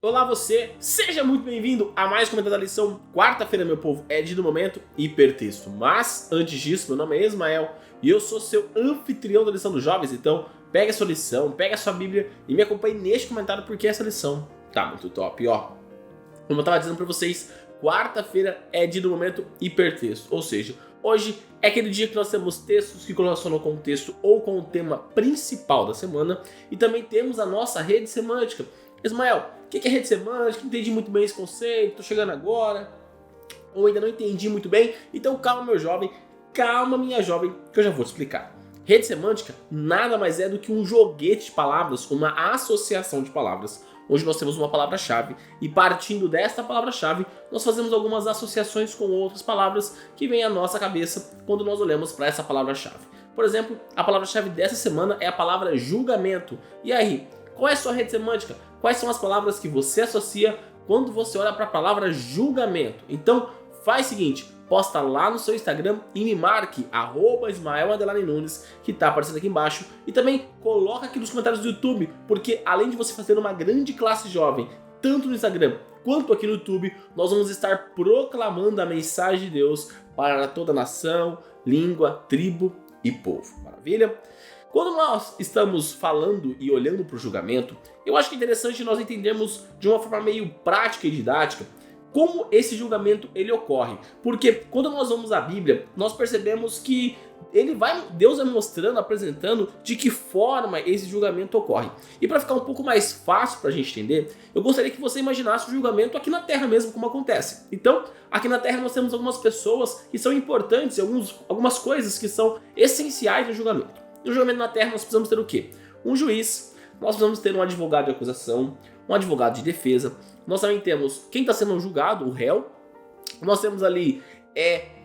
Olá você, seja muito bem-vindo a mais um comentário da lição quarta-feira, meu povo, é dia do momento hipertexto. Mas, antes disso, meu nome é Ismael e eu sou seu anfitrião da lição dos jovens, então pega a sua lição, pega a sua bíblia e me acompanhe neste comentário porque essa lição tá muito top, ó. Como eu tava dizendo pra vocês, quarta-feira é dia do momento hipertexto, ou seja, hoje é aquele dia que nós temos textos que relacionam com o contexto ou com o tema principal da semana e também temos a nossa rede semântica. Ismael, o que é rede semântica? Não entendi muito bem esse conceito, tô chegando agora, ou ainda não entendi muito bem, então calma meu jovem, calma minha jovem, que eu já vou te explicar. Rede semântica nada mais é do que um joguete de palavras, uma associação de palavras, onde nós temos uma palavra-chave e partindo desta palavra-chave nós fazemos algumas associações com outras palavras que vêm à nossa cabeça quando nós olhamos para essa palavra-chave. Por exemplo, a palavra-chave dessa semana é a palavra julgamento. E aí, qual é a sua rede semântica? Quais são as palavras que você associa quando você olha para a palavra julgamento? Então, faz o seguinte, posta lá no seu Instagram e me marque, @Ismael_Nunes, que está aparecendo aqui embaixo. E também coloca aqui nos comentários do YouTube, porque além de você fazer uma grande classe jovem, tanto no Instagram quanto aqui no YouTube, nós vamos estar proclamando a mensagem de Deus para toda a nação, língua, tribo e povo. Maravilha? Quando nós estamos falando e olhando para o julgamento, eu acho que é interessante nós entendermos de uma forma meio prática e didática como esse julgamento ele ocorre. Porque quando nós vamos à Bíblia, nós percebemos que Deus vai mostrando, apresentando de que forma esse julgamento ocorre. E para ficar um pouco mais fácil para a gente entender, eu gostaria que você imaginasse o julgamento aqui na Terra mesmo, como acontece. Então, aqui na Terra nós temos algumas pessoas que são importantes, algumas coisas que são essenciais no julgamento. No julgamento na Terra nós precisamos ter o quê? Um juiz, nós precisamos ter um advogado de acusação, um advogado de defesa, nós também temos quem está sendo julgado, o réu, nós temos ali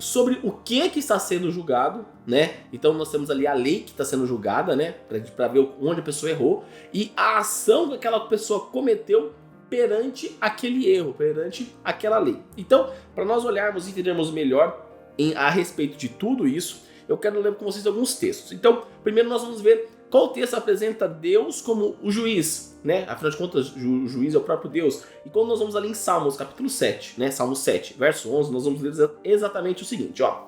sobre o que está sendo julgado, né? Então nós temos ali a lei que está sendo julgada, né? Para ver onde a pessoa errou e a ação que aquela pessoa cometeu perante aquele erro, perante aquela lei. Então, para nós olharmos e entendermos melhor a respeito de tudo isso, eu quero ler com vocês alguns textos. Então, primeiro nós vamos ver qual texto apresenta Deus como o juiz, né? Afinal de contas, o juiz é o próprio Deus. E quando nós vamos ali em Salmos, capítulo 7, né? Salmo 7, verso 11, nós vamos ler exatamente o seguinte, ó.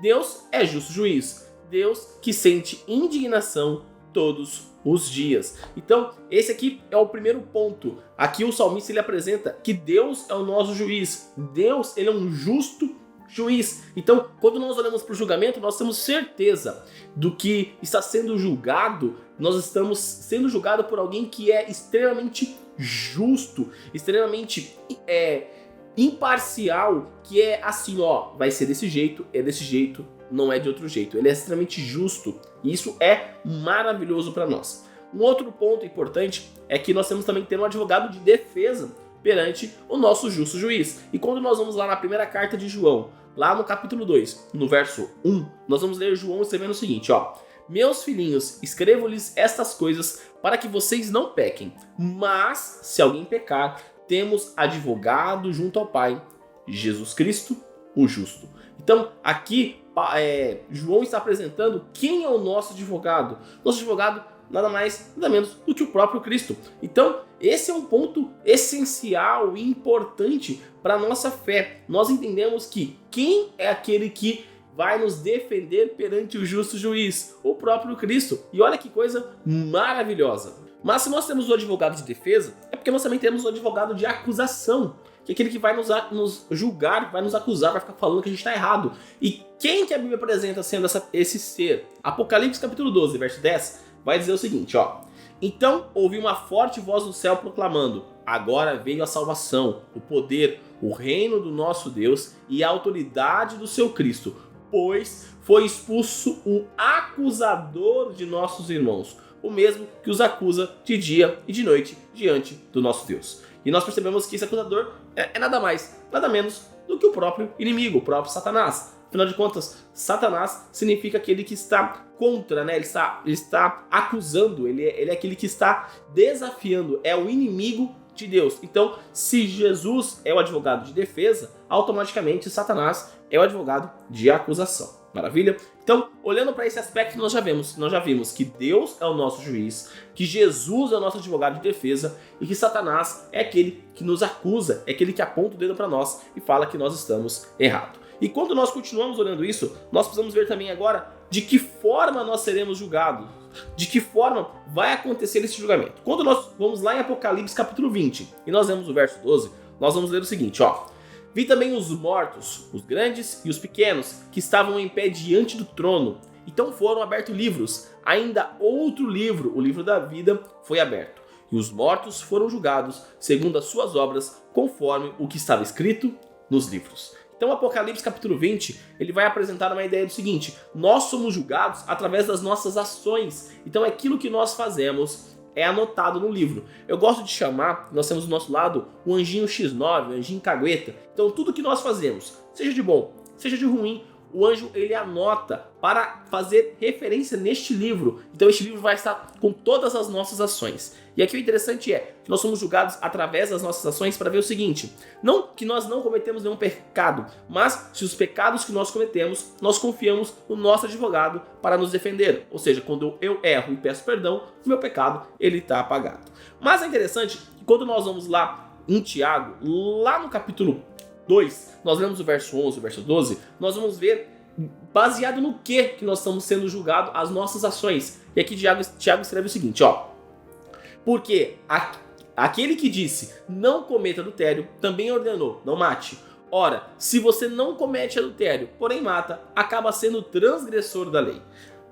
Deus é justo juiz, Deus que sente indignação todos os dias. Então, esse aqui é o primeiro ponto. Aqui o salmista ele apresenta que Deus é o nosso juiz. Deus, ele é um justo juiz. Então, quando nós olhamos para o julgamento, nós temos certeza do que está sendo julgado, nós estamos sendo julgados por alguém que é extremamente justo, extremamente imparcial, que é assim, ó, vai ser desse jeito, é desse jeito, não é de outro jeito. Ele é extremamente justo e isso é maravilhoso para nós. Um outro ponto importante é que nós temos também que ter um advogado de defesa perante o nosso justo juiz. E quando nós vamos lá na primeira carta de João, lá no capítulo 2, no verso 1, nós vamos ler João escrevendo o seguinte, ó. Meus filhinhos, escrevo-lhes estas coisas para que vocês não pequem. Mas, se alguém pecar, temos advogado junto ao Pai, Jesus Cristo, o justo. Então, aqui, João está apresentando quem é o nosso advogado. Nosso advogado nada mais, nada menos do que o próprio Cristo. Então, esse é um ponto essencial e importante para a nossa fé. Nós entendemos que quem é aquele que vai nos defender perante o justo juiz? O próprio Cristo. E olha que coisa maravilhosa. Mas se nós temos o advogado de defesa, é porque nós também temos o advogado de acusação, que é aquele que vai nos julgar, vai nos acusar, vai ficar falando que a gente está errado. E quem que a Bíblia apresenta sendo esse ser? Apocalipse capítulo 12, verso 10, vai dizer o seguinte, ó. Então ouvi uma forte voz do céu proclamando, agora veio a salvação, o poder, o reino do nosso Deus e a autoridade do seu Cristo, pois foi expulso o acusador de nossos irmãos, o mesmo que os acusa de dia e de noite diante do nosso Deus. E nós percebemos que esse acusador é nada mais, nada menos do que o próprio inimigo, o próprio Satanás. Afinal de contas, Satanás significa aquele que está contra, né? Ele está acusando, ele é aquele que está desafiando, é o inimigo de Deus. Então, se Jesus é o advogado de defesa, automaticamente Satanás é o advogado de acusação. Maravilha? Então, olhando para esse aspecto, nós já vimos que Deus é o nosso juiz, que Jesus é o nosso advogado de defesa e que Satanás é aquele que nos acusa, é aquele que aponta o dedo para nós e fala que nós estamos errados. E quando nós continuamos olhando isso, nós precisamos ver também agora de que forma nós seremos julgados, de que forma vai acontecer esse julgamento. Quando nós vamos lá em Apocalipse capítulo 20 e nós lemos o verso 12, nós vamos ler o seguinte, ó. Vi também os mortos, os grandes e os pequenos, que estavam em pé diante do trono. Então foram abertos livros. Ainda outro livro, o livro da vida, foi aberto. E os mortos foram julgados segundo as suas obras, conforme o que estava escrito nos livros. Então, Apocalipse capítulo 20, ele vai apresentar uma ideia do seguinte: nós somos julgados através das nossas ações. Então, aquilo que nós fazemos é anotado no livro. Eu gosto de chamar, nós temos do nosso lado o anjinho X9, o anjinho cagueta. Então tudo que nós fazemos, seja de bom, seja de ruim, o anjo ele anota para fazer referência neste livro. Então este livro vai estar com todas as nossas ações. E aqui o interessante é que nós somos julgados através das nossas ações para ver o seguinte: não que nós não cometemos nenhum pecado, mas se os pecados que nós cometemos, nós confiamos no nosso advogado para nos defender. Ou seja, quando eu erro e peço perdão, o meu pecado ele está apagado. Mas é interessante que quando nós vamos lá em Tiago, lá no capítulo 2, nós lemos o verso 11, o verso 12, nós vamos ver baseado no que nós estamos sendo julgados as nossas ações. E aqui Tiago escreve o seguinte, ó: porque aquele que disse não cometa adultério também ordenou não mate. Ora, se você não comete adultério, porém mata, acaba sendo transgressor da lei.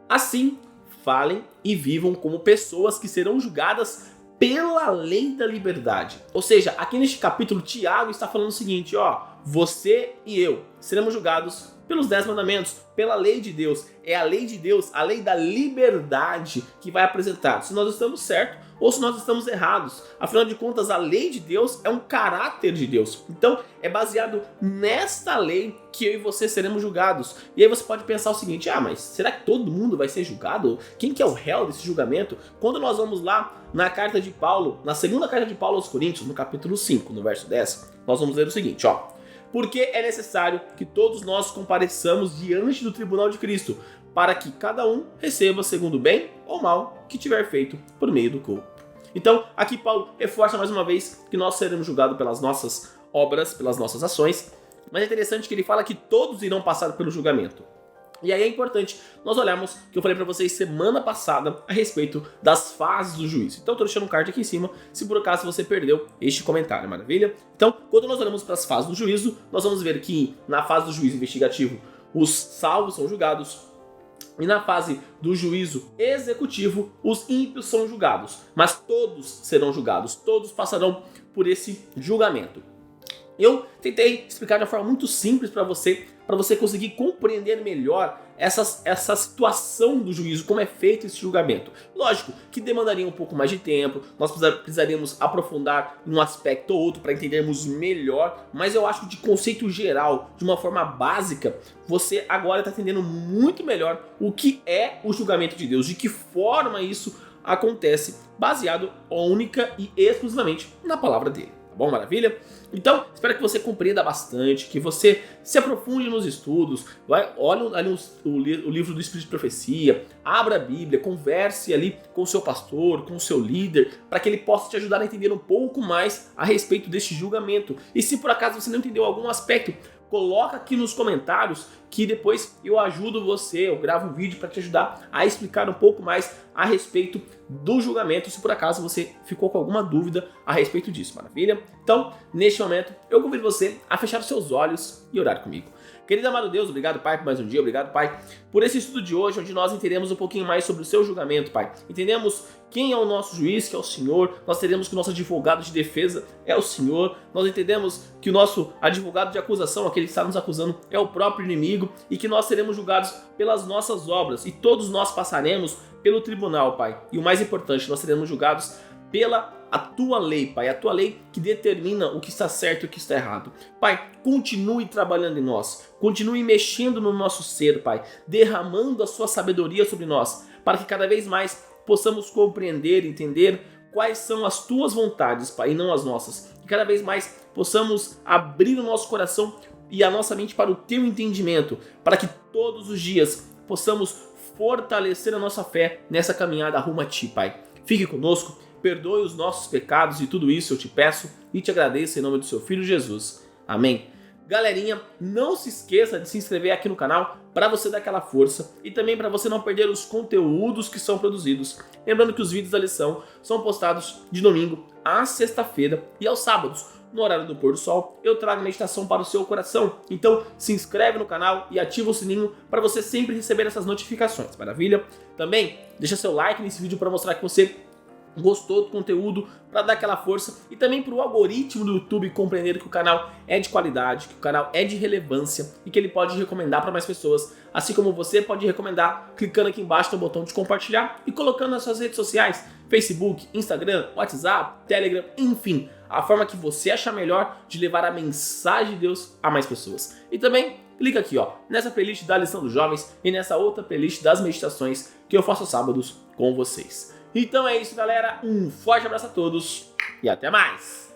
Assim, falem e vivam como pessoas que serão julgadas pela lei da liberdade. Ou seja, aqui neste capítulo, Tiago está falando o seguinte, ó: você e eu seremos julgados pelos 10 mandamentos, pela lei de Deus. É a lei de Deus, a lei da liberdade que vai apresentar se nós estamos certos ou se nós estamos errados. Afinal de contas, a lei de Deus é um caráter de Deus. Então, é baseado nesta lei que eu e você seremos julgados. E aí você pode pensar o seguinte: ah, mas será que todo mundo vai ser julgado? Quem que é o réu desse julgamento? Quando nós vamos lá na carta de Paulo, na segunda carta de Paulo aos Coríntios, no capítulo 5, no verso 10, nós vamos ler o seguinte, ó: porque é necessário que todos nós compareçamos diante do tribunal de Cristo, para que cada um receba segundo o bem ou mal que tiver feito por meio do corpo. Então, aqui Paulo reforça mais uma vez que nós seremos julgados pelas nossas obras, pelas nossas ações, mas é interessante que ele fala que todos irão passar pelo julgamento. E aí é importante nós olharmos que eu falei para vocês semana passada a respeito das fases do juízo. Então eu tô deixando um card aqui em cima, se por acaso você perdeu este comentário, maravilha? Então, quando nós olhamos para as fases do juízo, nós vamos ver que na fase do juízo investigativo, os salvos são julgados, e na fase do juízo executivo, os ímpios são julgados. Mas todos serão julgados, todos passarão por esse julgamento. Eu tentei explicar de uma forma muito simples para você conseguir compreender melhor essa situação do juízo, como é feito esse julgamento. Lógico que demandaria um pouco mais de tempo, nós precisaríamos aprofundar em um aspecto ou outro para entendermos melhor, mas eu acho que de conceito geral, de uma forma básica, você agora está entendendo muito melhor o que é o julgamento de Deus, de que forma isso acontece, baseado única e exclusivamente na palavra dele. Bom, maravilha? Então, espero que você compreenda bastante, que você se aprofunde nos estudos, olhe ali o livro do Espírito de Profecia, abra a Bíblia, converse ali com o seu pastor, com o seu líder, para que ele possa te ajudar a entender um pouco mais a respeito deste julgamento. E se por acaso você não entendeu algum aspecto, coloca aqui nos comentários que depois eu ajudo você, eu gravo um vídeo para te ajudar a explicar um pouco mais a respeito do julgamento, se por acaso você ficou com alguma dúvida a respeito disso, maravilha? Então, neste momento, eu convido você a fechar os seus olhos e orar comigo. Querido amado Deus, obrigado, Pai, por mais um dia, obrigado, Pai, por esse estudo de hoje, onde nós entendemos um pouquinho mais sobre o seu julgamento, Pai. Entendemos quem é o nosso juiz, que é o Senhor, nós entendemos que o nosso advogado de defesa é o Senhor, nós entendemos que o nosso advogado de acusação, aquele que está nos acusando, é o próprio inimigo, e que nós seremos julgados pelas nossas obras, e todos nós passaremos pelo tribunal, Pai. E o mais importante, nós seremos julgados pela a tua lei, Pai, a tua lei que determina o que está certo e o que está errado. Pai, continue trabalhando em nós, continue mexendo no nosso ser, Pai, derramando a sua sabedoria sobre nós, para que cada vez mais possamos compreender, entender quais são as tuas vontades, Pai, e não as nossas. E cada vez mais possamos abrir o nosso coração e a nossa mente para o teu entendimento, para que todos os dias possamos fortalecer a nossa fé nessa caminhada rumo a ti, Pai. Fique conosco, perdoe os nossos pecados e tudo isso eu te peço e te agradeço em nome do seu Filho Jesus. Amém. Galerinha, não se esqueça de se inscrever aqui no canal para você dar aquela força e também para você não perder os conteúdos que são produzidos. Lembrando que os vídeos da lição são postados de domingo à sexta-feira e aos sábados, no horário do pôr do sol, eu trago meditação para o seu coração. Então se inscreve no canal e ativa o sininho para você sempre receber essas notificações, maravilha? Também deixa seu like nesse vídeo para mostrar que você gostou do conteúdo, para dar aquela força e também para o algoritmo do YouTube compreender que o canal é de qualidade, que o canal é de relevância e que ele pode recomendar para mais pessoas, assim como você pode recomendar clicando aqui embaixo no botão de compartilhar e colocando nas suas redes sociais, Facebook, Instagram, WhatsApp, Telegram, enfim, a forma que você achar melhor de levar a mensagem de Deus a mais pessoas. E também clica aqui, ó, nessa playlist da lição dos jovens e nessa outra playlist das meditações que eu faço aos sábados com vocês. Então é isso, galera. Um forte abraço a todos e até mais!